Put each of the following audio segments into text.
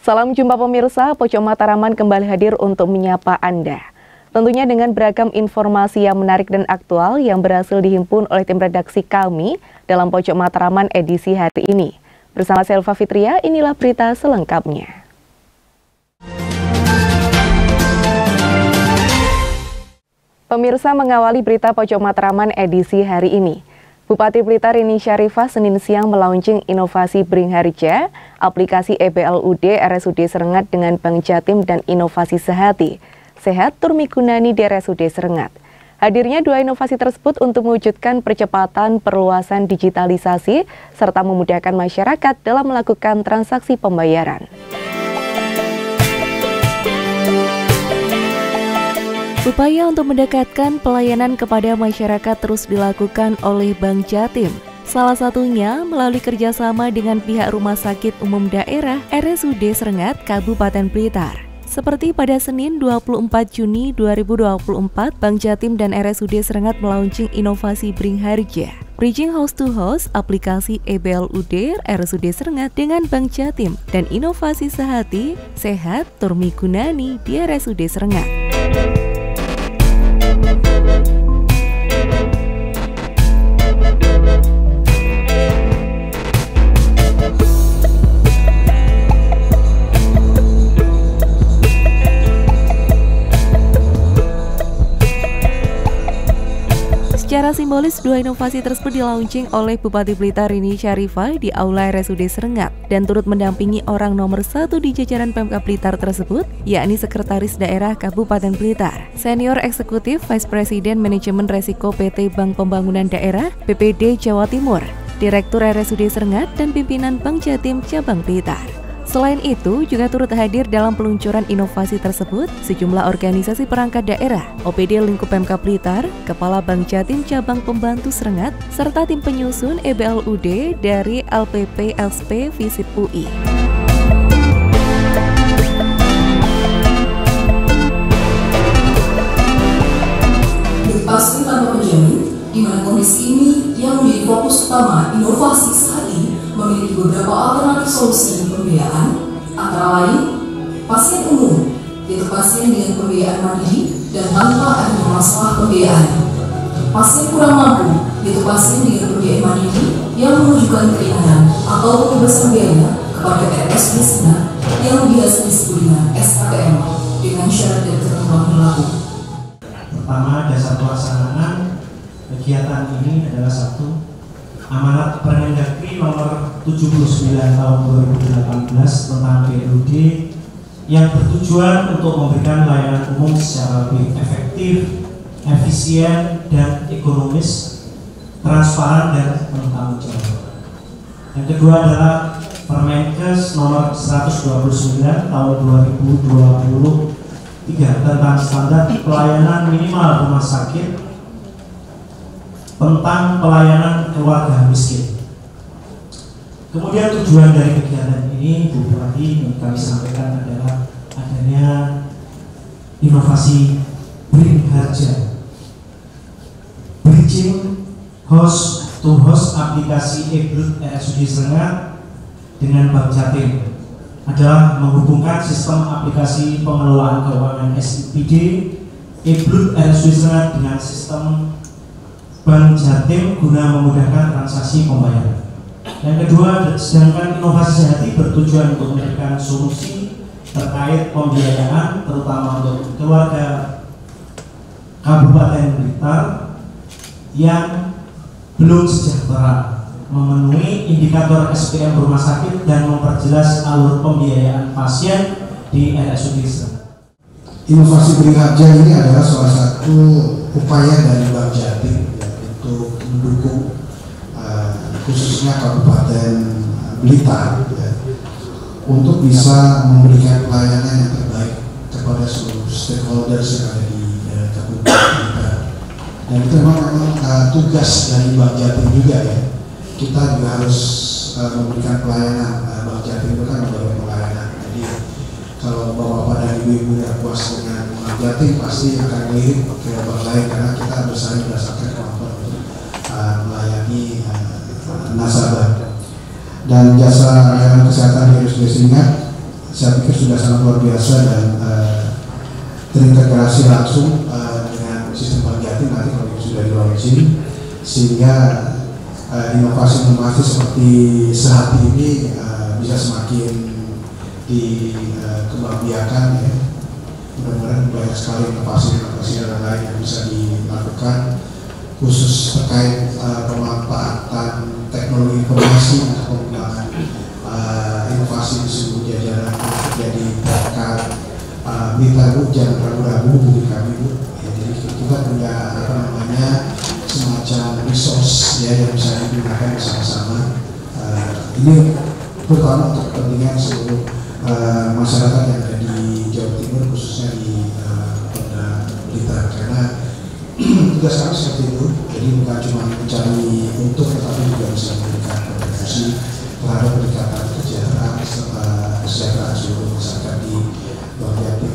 Salam jumpa pemirsa, Pojok Mataraman kembali hadir untuk menyapa Anda. Tentunya dengan beragam informasi yang menarik dan aktual yang berhasil dihimpun oleh tim redaksi kami dalam Pojok Mataraman edisi hari ini. Bersama Selva Fitria, inilah berita selengkapnya. Pemirsa, mengawali berita Pojok Mataraman edisi hari ini. Bupati Blitar Rini Syarifah Senin siang melaunching inovasi Bringharja, aplikasi EBLUD RSUD Serengat dengan Bank Jatim dan inovasi Sehati. Sehat Turmigunani di RSUD Serengat. Hadirnya dua inovasi tersebut untuk mewujudkan percepatan perluasan digitalisasi serta memudahkan masyarakat dalam melakukan transaksi pembayaran. Upaya untuk mendekatkan pelayanan kepada masyarakat terus dilakukan oleh Bank Jatim. Salah satunya melalui kerjasama dengan pihak Rumah Sakit Umum Daerah RSUD Serengat Kabupaten Blitar. Seperti pada Senin 24 Juni 2024, Bank Jatim dan RSUD Serengat melaunching inovasi Bringharja, Bridging House to House, aplikasi EBLUD RSUD Serengat dengan Bank Jatim, dan inovasi Sehati, Sehat Turmigunani di RSUD Serengat. Secara simbolis, dua inovasi tersebut dilaunching oleh Bupati Blitar Rini Syarifah di Aula RSUD Serengat dan turut mendampingi orang nomor 1 di jajaran Pemkab Blitar tersebut, yakni Sekretaris Daerah Kabupaten Blitar, Senior Eksekutif Vice President Manajemen Resiko PT Bank Pembangunan Daerah BPD Jawa Timur, Direktur RSUD Serengat, dan pimpinan Bank Jatim Cabang Blitar. Selain itu, juga turut hadir dalam peluncuran inovasi tersebut sejumlah organisasi perangkat daerah, OPD Lingkup Pemkab Blitar, Kepala Bank Jatim Cabang Pembantu Serengat, serta tim penyusun EBLUD dari LPP LSP Visip UI. Pasti tanpa menjamin, di mana kondisi ini yang menjadi fokus utama inovasi saat ini memiliki beberapa alternatif solusi pembiayaan, antara lain pasien umum, yaitu pasien dengan pembiayaan mandiri dan tanpa adanya masalah pembiayaan. Pasien kurang mampu, yaitu pasien dengan pembiayaan mandiri yang menunjukkan keringanan atau pembebasan biaya kepada RSUD Serengat yang biasa disebut dengan SKPM dengan syarat dan ketentuan berlaku. Pertama, dasar pelaksanaan kegiatan ini adalah satu, Amanat Permendagri nomor 79 tahun 2018 tentang BLUD yang bertujuan untuk memberikan layanan umum secara lebih efektif, efisien, dan ekonomis, transparan, dan bertanggung jawab. Yang kedua adalah Permenkes nomor 129 tahun 2023 tentang standar pelayanan minimal rumah sakit tentang pelayanan keluarga miskin. Kemudian tujuan dari kegiatan ini, Bu Bupati, yang kami sampaikan adalah adanya inovasi Bringharja, Bridging House to House, aplikasi EBLUD RSUD Serengat dengan Bank Jatim, adalah menghubungkan sistem aplikasi pengelolaan keuangan SIPD EBLUD RSUD Serengat dengan sistem Bank Jatim guna memudahkan transaksi pembayaran. Yang kedua, sedangkan inovasi Sehati bertujuan untuk memberikan solusi terkait pembiayaan terutama untuk keluarga Kabupaten Blitar yang belum sejahtera, memenuhi indikator SPM rumah sakit dan memperjelas alur pembiayaan pasien di RSUD Serengat. Inovasi Bringharja ini adalah salah satu upaya dari Bank Jatim untuk mendukung khususnya Kabupaten Blitar untuk bisa memberikan pelayanan yang terbaik kepada seluruh stakeholders yang ada di Kabupaten Blitar. Dan itu memang tugas dari Bank Jatim juga ya. Kita juga harus memberikan pelayanan. Bank Jatim itu kan memberikan pelayanan. Jadi kalau bapak-bapak dan ibu-ibu yang puas dengan Bank Jatim pasti akan melihat ke bank lain karena kita bersaing berdasarkan kemampuan melayani nasabah. Dan jasa layanan kesehatan di RSUD Serengat saya pikir sudah sangat luar biasa dan terintegrasi langsung dengan sistem Bank Jatim nanti kalau sudah di launching, sehingga inovasi-inovasi seperti Sehati ini bisa semakin dikembangbiakan ya. Mudah-mudahan banyak sekali inovasi-inovasi yang lain yang bisa dilakukan khusus terkait pemanfaatan teknologi informasi untuk pengembangan inovasi di seluruh jajaran terjadi berkat Blitar Bu, jangan ragu-ragu bagi kami Bu. Ya, jadi kita punya semacam resource ya yang bisa digunakan bersama-sama. Ini terutama untuk kepentingan seluruh masyarakat yang ada di Jawa Timur, khususnya di Polda Blitar, karena tugas kami seperti itu. Jadi bukan cuma mencari untung, tetapi juga bisa memberikan kontribusi terhadap peningkatan kesejahteraan serta kesejahteraan seluruh masyarakat di Bank Jatim.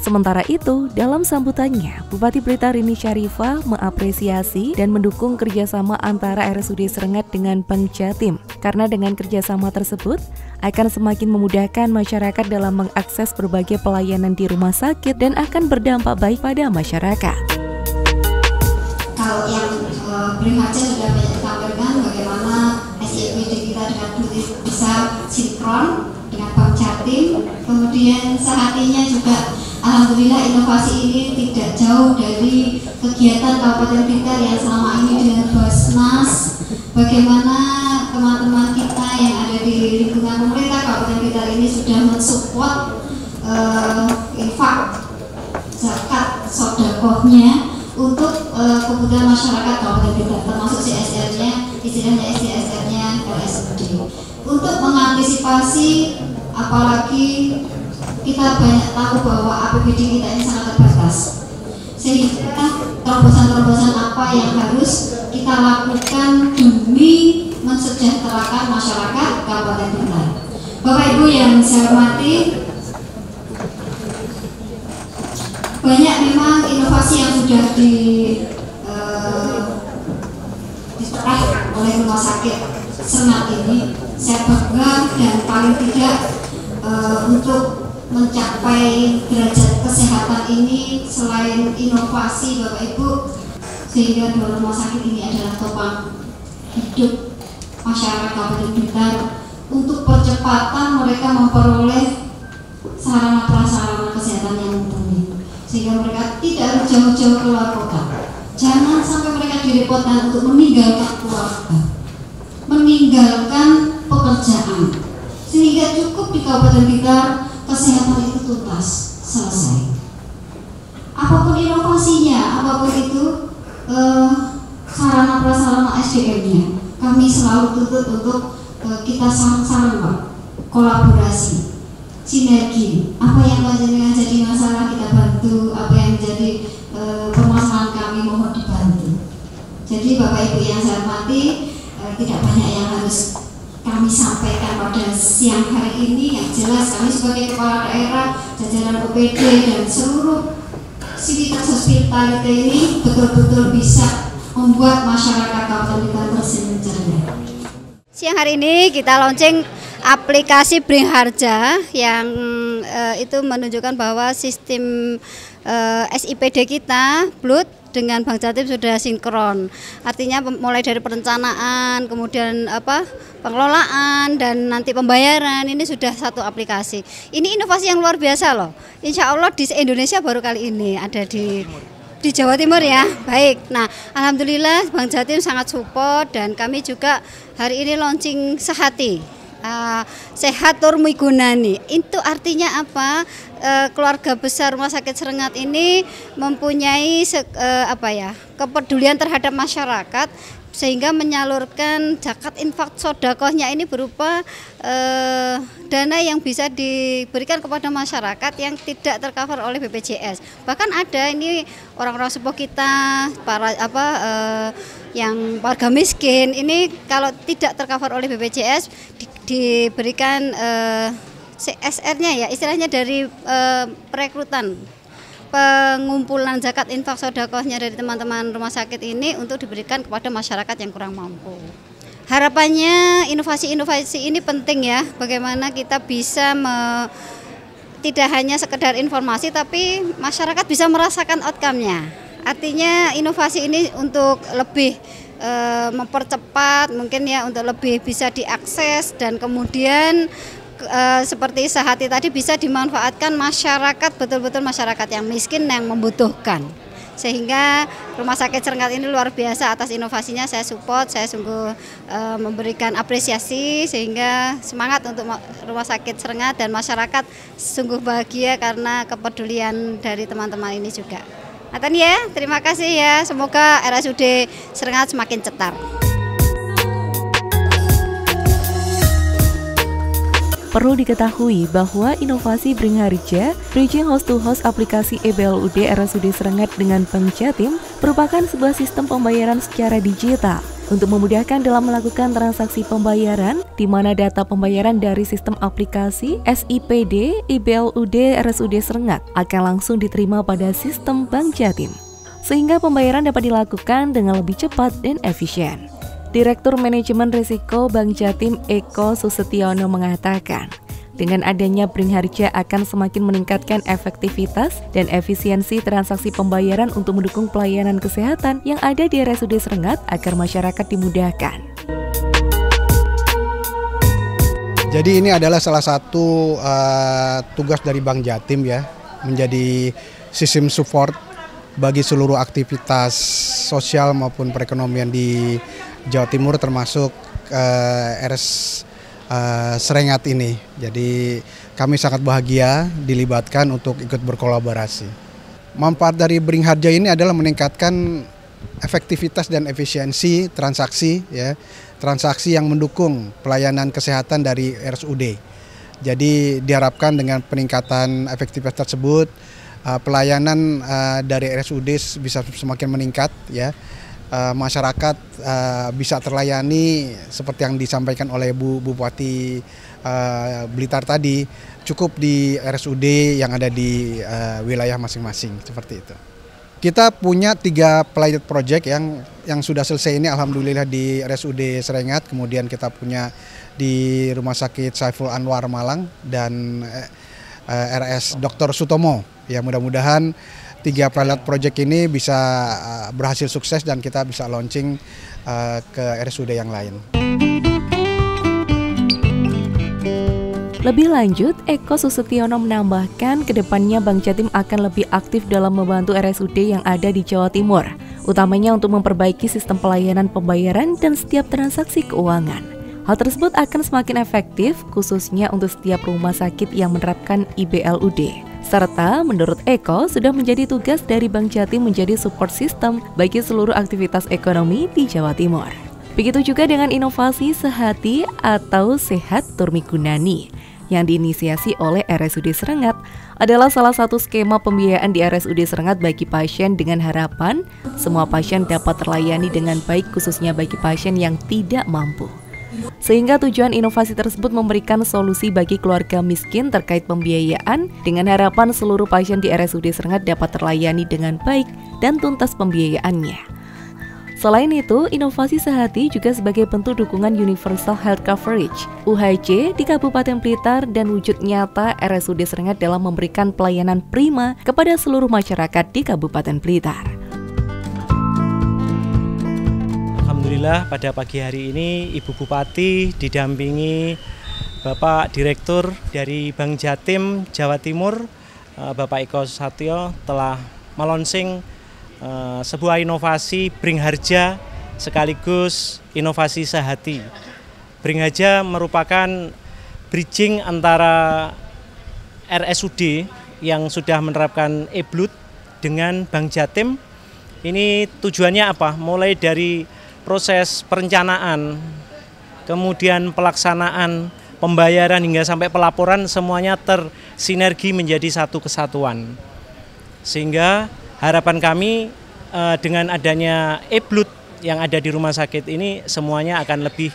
Sementara itu, dalam sambutannya, Bupati Blitar Rini Syarifah mengapresiasi dan mendukung kerjasama antara RSUD Srengat dengan Bank Jatim, karena dengan kerjasama tersebut akan semakin memudahkan masyarakat dalam mengakses berbagai pelayanan di rumah sakit dan akan berdampak baik pada masyarakat. Kalau yang Brinharja sudah banyak ditampilkan bagaimana SIPD kita dengan bisa sinkron dengan Bank Jatim, kemudian sehatinya juga alhamdulillah inovasi ini tidak jauh dari kegiatan Kabupaten Blitar yang selama ini dengan Basnas. Bagaimana teman-teman kita yang ada di lingkungan pemerintah Kabupaten Blitar ini sudah mensupport infak zakat sodakohnya untuk kebutuhan masyarakat Kabupaten Blitar, termasuk CSR-nya, istilahnya CSR-nya RSUD. Untuk mengantisipasi, apalagi kita banyak tahu bahwa APBD kita ini sangat terbatas, sehingga terobosan-terobosan apa yang harus kita lakukan demi mensejahterakan masyarakat Kabupaten Blitar. Bapak Ibu yang saya hormati, banyak memang inovasi yang sudah diserahkan oleh rumah sakit Srengat ini. Saya bangga dan paling tidak untuk mencapai derajat kesehatan ini selain inovasi Bapak Ibu, sehingga dua rumah sakit ini adalah topang hidup masyarakat Kabupaten Blitar untuk percepatan mereka memperoleh sarana prasarana kesehatan yang mumpuni, sehingga mereka tidak harus jauh-jauh keluar kota. Jangan sampai mereka direpotkan untuk meninggalkan keluarga, meninggalkan pekerjaan, sehingga cukup di Kabupaten Blitar kesehatan itu tuntas, selesai. Apapun inovasinya, apapun itu sarana prasarana SDM-nya, kami selalu tuntut untuk kita sarang-sarang Pak, kolaborasi, sinergi. Apa yang jadi masalah kita bantu, apa yang menjadi permasalahan kami mohon dibantu. Jadi Bapak Ibu yang saya hormati, tidak banyak yang harus kami sampaikan pada siang hari ini. Yang jelas kami sebagai kepala daerah, jajaran OPD dan seluruh sivitas hospitality ini betul-betul bisa membuat masyarakat Kabupaten Blitar tersenyum ceria. Siang hari ini kita launching aplikasi Brinharja yang itu menunjukkan bahwa sistem SIPD kita Blut dengan Bank Jatim sudah sinkron. Artinya mulai dari perencanaan, kemudian pengelolaan dan nanti pembayaran ini sudah satu aplikasi. Ini inovasi yang luar biasa loh. Insya Allah di Indonesia baru kali ini ada di Jawa Timur ya. Baik. Nah, alhamdulillah Bank Jatim sangat support dan kami juga hari ini launching Sehati. Sehat tur migunani. Itu artinya apa? Keluarga besar Rumah Sakit Srengat ini mempunyai kepedulian terhadap masyarakat, sehingga menyalurkan zakat infak sodakohnya ini berupa dana yang bisa diberikan kepada masyarakat yang tidak tercover oleh BPJS. Bahkan ada ini orang-orang sepuh kita, para yang warga miskin ini kalau tidak tercover oleh BPJS diberikan CSR-nya ya, istilahnya dari perekrutan pengumpulan zakat infak sodakohnya dari teman-teman rumah sakit ini untuk diberikan kepada masyarakat yang kurang mampu. Harapannya inovasi-inovasi ini penting ya, bagaimana kita bisa tidak hanya sekedar informasi tapi masyarakat bisa merasakan outcome-nya. Artinya inovasi ini untuk lebih mempercepat mungkin ya, untuk lebih bisa diakses dan kemudian seperti Sehati tadi bisa dimanfaatkan masyarakat, betul-betul masyarakat yang miskin yang membutuhkan. Sehingga Rumah Sakit Serengat ini luar biasa atas inovasinya, saya support, saya sungguh memberikan apresiasi sehingga semangat untuk Rumah Sakit Serengat dan masyarakat sungguh bahagia karena kepedulian dari teman-teman ini juga. Nathan ya, terima kasih ya, semoga RSUD Serengat semakin cetar. Perlu diketahui bahwa inovasi Bringharja, Bridging Host to Host aplikasi EBLUD RSUD Serengat dengan Bank Jatim, merupakan sebuah sistem pembayaran secara digital untuk memudahkan dalam melakukan transaksi pembayaran, di mana data pembayaran dari sistem aplikasi SIPD EBLUD RSUD Serengat akan langsung diterima pada sistem Bank Jatim, sehingga pembayaran dapat dilakukan dengan lebih cepat dan efisien. Direktur Manajemen Risiko Bank Jatim Eko Susetiono mengatakan, dengan adanya Bringharja akan semakin meningkatkan efektivitas dan efisiensi transaksi pembayaran untuk mendukung pelayanan kesehatan yang ada di RSUD Serengat agar masyarakat dimudahkan. Jadi ini adalah salah satu tugas dari Bank Jatim ya, menjadi sistem support bagi seluruh aktivitas sosial maupun perekonomian di Jawa Timur, termasuk RS Serengat ini. Jadi kami sangat bahagia dilibatkan untuk ikut berkolaborasi. Manfaat dari Bringharja ini adalah meningkatkan efektivitas dan efisiensi transaksi ya, transaksi yang mendukung pelayanan kesehatan dari RSUD. Jadi diharapkan dengan peningkatan efektivitas tersebut pelayanan dari RSUD bisa semakin meningkat ya. Masyarakat bisa terlayani seperti yang disampaikan oleh Bu Bupati Blitar tadi, cukup di RSUD yang ada di wilayah masing-masing, seperti itu. Kita punya 3 pilot project yang sudah selesai ini, alhamdulillah di RSUD Serengat, kemudian kita punya di Rumah Sakit Saiful Anwar Malang dan RS Dr. Sutomo. Ya, mudah-mudahan 3 pilot project ini bisa berhasil sukses dan kita bisa launching ke RSUD yang lain. Lebih lanjut, Eko Susetiono menambahkan kedepannya Bank Jatim akan lebih aktif dalam membantu RSUD yang ada di Jawa Timur, utamanya untuk memperbaiki sistem pelayanan pembayaran dan setiap transaksi keuangan. Hal tersebut akan semakin efektif khususnya untuk setiap rumah sakit yang menerapkan IBLUD. Serta menurut Eko sudah menjadi tugas dari Bank Jatim menjadi support system bagi seluruh aktivitas ekonomi di Jawa Timur. Begitu juga dengan inovasi Sehati atau Sehat Turmigunani yang diinisiasi oleh RSUD Serengat adalah salah satu skema pembiayaan di RSUD Serengat bagi pasien dengan harapan semua pasien dapat terlayani dengan baik, khususnya bagi pasien yang tidak mampu. Sehingga tujuan inovasi tersebut memberikan solusi bagi keluarga miskin terkait pembiayaan dengan harapan seluruh pasien di RSUD Serengat dapat terlayani dengan baik dan tuntas pembiayaannya. Selain itu, inovasi Sehati juga sebagai bentuk dukungan Universal Health Coverage UHC di Kabupaten Blitar dan wujud nyata RSUD Serengat dalam memberikan pelayanan prima kepada seluruh masyarakat di Kabupaten Blitar. Alhamdulillah pada pagi hari ini Ibu Bupati didampingi Bapak Direktur dari Bank Jatim Jawa Timur, Bapak Eko Susetiono telah melonsing sebuah inovasi Bringharja sekaligus inovasi Sehati. Bringharja merupakan bridging antara RSUD yang sudah menerapkan EBLUD dengan Bank Jatim. Ini tujuannya apa? Mulai dari proses perencanaan, kemudian pelaksanaan, pembayaran hingga sampai pelaporan semuanya tersinergi menjadi satu kesatuan. Sehingga harapan kami dengan adanya EBLUD yang ada di rumah sakit ini semuanya akan lebih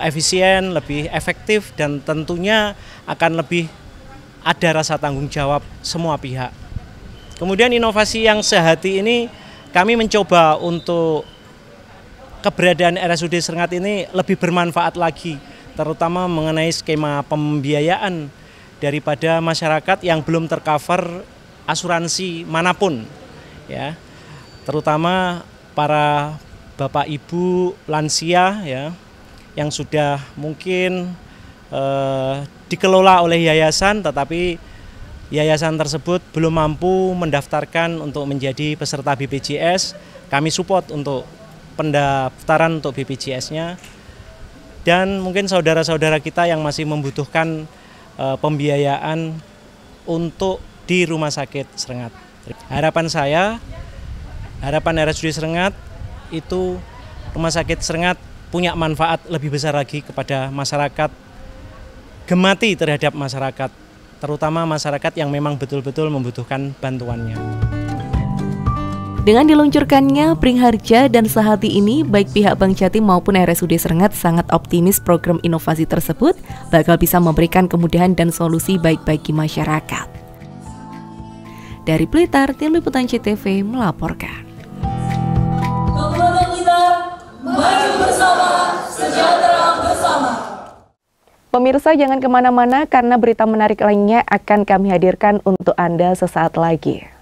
efisien, lebih efektif dan tentunya akan lebih ada rasa tanggung jawab semua pihak. Kemudian inovasi yang Sehati ini kami mencoba untuk keberadaan RSUD Serengat ini lebih bermanfaat lagi, terutama mengenai skema pembiayaan daripada masyarakat yang belum tercover asuransi manapun, ya, terutama para bapak ibu lansia ya yang sudah mungkin dikelola oleh yayasan, tetapi yayasan tersebut belum mampu mendaftarkan untuk menjadi peserta BPJS. Kami support untuk pendaftaran untuk BPJS-nya, dan mungkin saudara-saudara kita yang masih membutuhkan pembiayaan untuk di Rumah Sakit Serengat. Harapan saya, harapan RSUD Serengat itu Rumah Sakit Serengat punya manfaat lebih besar lagi kepada masyarakat, gemati terhadap masyarakat, terutama masyarakat yang memang betul-betul membutuhkan bantuannya. Dengan diluncurkannya Bringharja dan Sehati ini, baik pihak Bank Jatim maupun RSUD Serengat sangat optimis program inovasi tersebut bakal bisa memberikan kemudahan dan solusi baik bagi masyarakat. Dari Blitar, Tim Liputan CTV melaporkan. Kekuatan kita maju bersama, sejahtera bersama. Pemirsa jangan kemana-mana karena berita menarik lainnya akan kami hadirkan untuk Anda sesaat lagi.